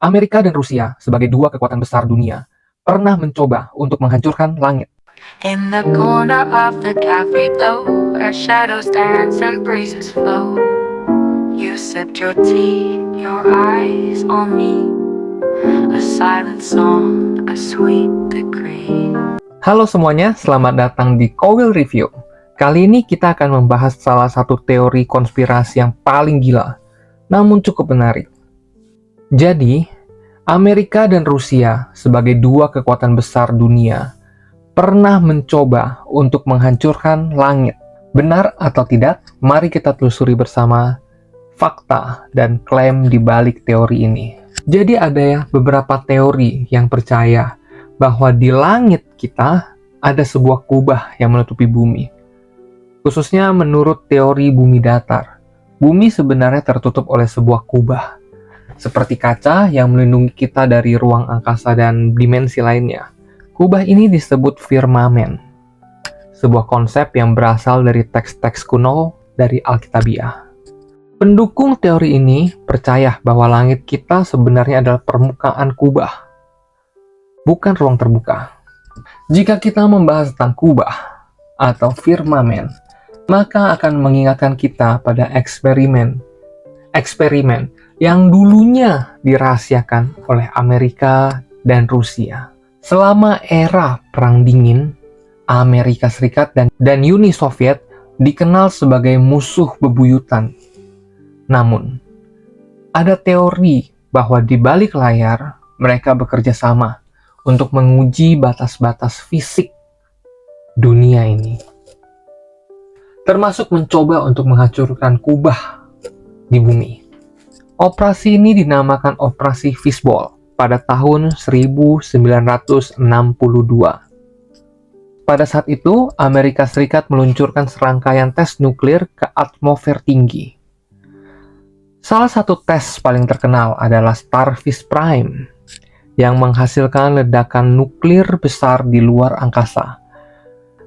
Amerika dan Rusia sebagai dua kekuatan besar dunia pernah mencoba untuk menghancurkan langit. In the corner of the cafe below, where shadows dance and breezes flow, you sipped your tea, your eyes on me, a silent song, a sweet decree. Halo semuanya, selamat datang di Cowell Review. Kali ini kita akan membahas salah satu teori konspirasi yang paling gila, namun cukup menarik. Jadi, Amerika dan Rusia sebagai dua kekuatan besar dunia pernah mencoba untuk menghancurkan langit. Benar atau tidak? Mari kita telusuri bersama fakta dan klaim di balik teori ini. Jadi ada beberapa teori yang percaya bahwa di langit kita ada sebuah kubah yang menutupi bumi. Khususnya menurut teori bumi datar, bumi sebenarnya tertutup oleh sebuah kubah, seperti kaca yang melindungi kita dari ruang angkasa dan dimensi lainnya. Kubah ini disebut firmamen, sebuah konsep yang berasal dari teks-teks kuno dari Alkitabiah. Pendukung teori ini percaya bahwa langit kita sebenarnya adalah permukaan kubah, bukan ruang terbuka. Jika kita membahas tentang kubah atau firmamen, maka akan mengingatkan kita pada eksperimen yang dulunya dirahasiakan oleh Amerika dan Rusia. Selama era Perang Dingin, Amerika Serikat dan Uni Soviet dikenal sebagai musuh bebuyutan. Namun, ada teori bahwa di balik layar mereka bekerja sama untuk menguji batas-batas fisik dunia ini, termasuk mencoba untuk menghancurkan kubah di bumi. Operasi ini dinamakan Operasi Fishball pada tahun 1962. Pada saat itu, Amerika Serikat meluncurkan serangkaian tes nuklir ke atmosfer tinggi. Salah satu tes paling terkenal adalah Starfish Prime, yang menghasilkan ledakan nuklir besar di luar angkasa.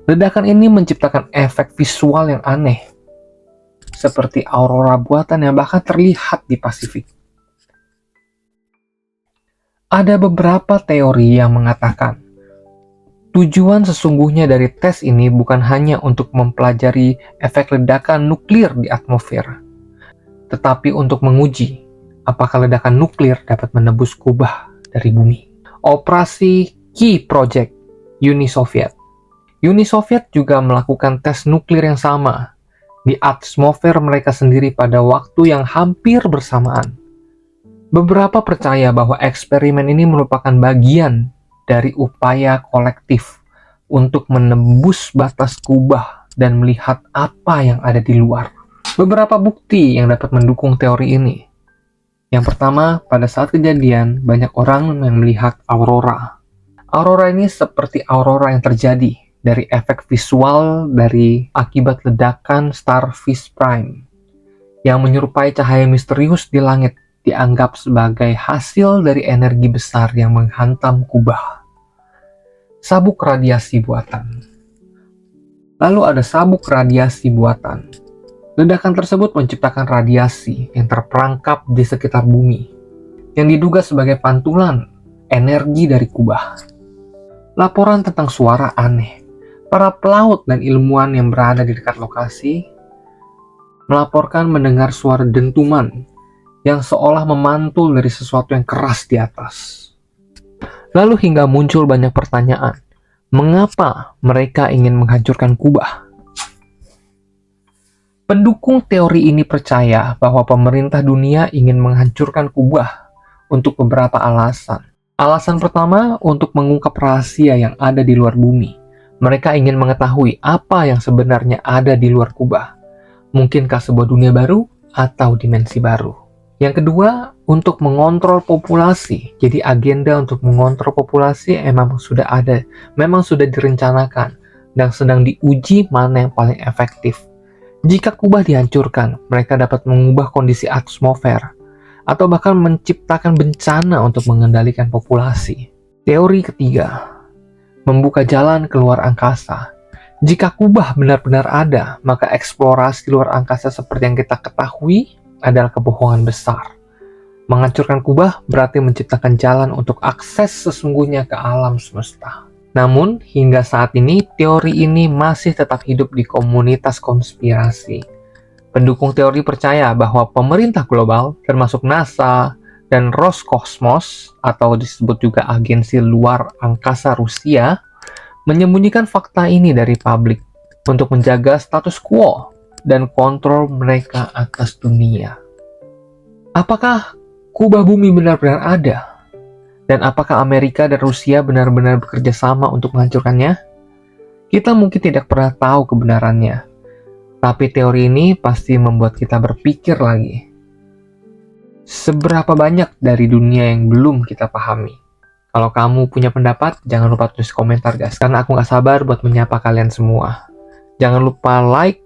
Ledakan ini menciptakan efek visual yang aneh, seperti aurora buatan yang bahkan terlihat di Pasifik. Ada beberapa teori yang mengatakan tujuan sesungguhnya dari tes ini bukan hanya untuk mempelajari efek ledakan nuklir di atmosfer, tetapi untuk menguji apakah ledakan nuklir dapat menembus kubah dari bumi. Operasi Key Project Uni Soviet. Uni Soviet juga melakukan tes nuklir yang sama di atmosfer mereka sendiri pada waktu yang hampir bersamaan. Beberapa percaya bahwa eksperimen ini merupakan bagian dari upaya kolektif untuk menembus batas kubah dan melihat apa yang ada di luar. Beberapa bukti yang dapat mendukung teori ini. Yang pertama, pada saat kejadian, banyak orang yang melihat aurora. Aurora ini seperti aurora yang terjadi dari efek visual dari akibat ledakan Starfish Prime yang menyerupai cahaya misterius di langit, dianggap sebagai hasil dari energi besar yang menghantam kubah. Sabuk radiasi buatan. Lalu ada sabuk radiasi buatan. Ledakan tersebut menciptakan radiasi yang terperangkap di sekitar bumi, yang diduga sebagai pantulan energi dari kubah. Laporan tentang suara aneh. Para pelaut dan ilmuwan yang berada di dekat lokasi melaporkan mendengar suara dentuman yang seolah memantul dari sesuatu yang keras di atas. Lalu hingga muncul banyak pertanyaan, mengapa mereka ingin menghancurkan kubah? Pendukung teori ini percaya bahwa pemerintah dunia ingin menghancurkan kubah untuk beberapa alasan. Alasan pertama, untuk mengungkap rahasia yang ada di luar bumi. Mereka ingin mengetahui apa yang sebenarnya ada di luar kubah. Mungkinkah sebuah dunia baru atau dimensi baru? Yang kedua, untuk mengontrol populasi. Jadi agenda untuk mengontrol populasi memang sudah ada, memang sudah direncanakan, dan sedang diuji mana yang paling efektif. Jika kubah dihancurkan, mereka dapat mengubah kondisi atmosfer, atau bahkan menciptakan bencana untuk mengendalikan populasi. Teori ketiga, membuka jalan keluar angkasa. Jika kubah benar-benar ada, maka eksplorasi luar angkasa seperti yang kita ketahui adalah kebohongan besar. Menghancurkan kubah berarti menciptakan jalan untuk akses sesungguhnya ke alam semesta. Namun, hingga saat ini, teori ini masih tetap hidup di komunitas konspirasi. Pendukung teori percaya bahwa pemerintah global, termasuk NASA dan Roskosmos, atau disebut juga agensi luar angkasa Rusia, menyembunyikan fakta ini dari publik untuk menjaga status quo dan kontrol mereka atas dunia. Apakah kubah bumi benar-benar ada? Dan apakah Amerika dan Rusia benar-benar bekerja sama untuk menghancurkannya? Kita mungkin tidak pernah tahu kebenarannya, tapi teori ini pasti membuat kita berpikir lagi. Seberapa banyak dari dunia yang belum kita pahami? Kalau kamu punya pendapat, jangan lupa tulis komentar guys, karena aku gak sabar buat menyapa kalian semua. Jangan lupa like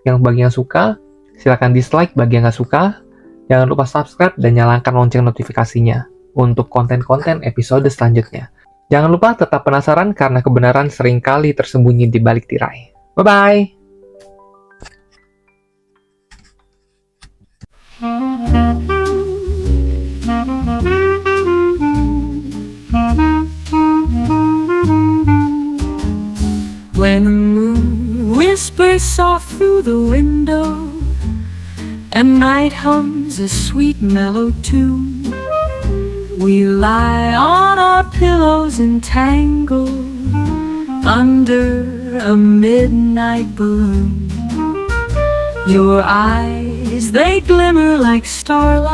yang bagi yang suka, silakan dislike bagi yang gak suka. Jangan lupa subscribe dan nyalakan lonceng notifikasinya untuk konten-konten episode selanjutnya. Jangan lupa tetap penasaran karena kebenaran seringkali tersembunyi di balik tirai. Bye-bye! When the moon whispers soft through the window and night hums a sweet mellow tune, we lie on our pillows entangled under a midnight balloon. Your eyes, they glimmer like starlight.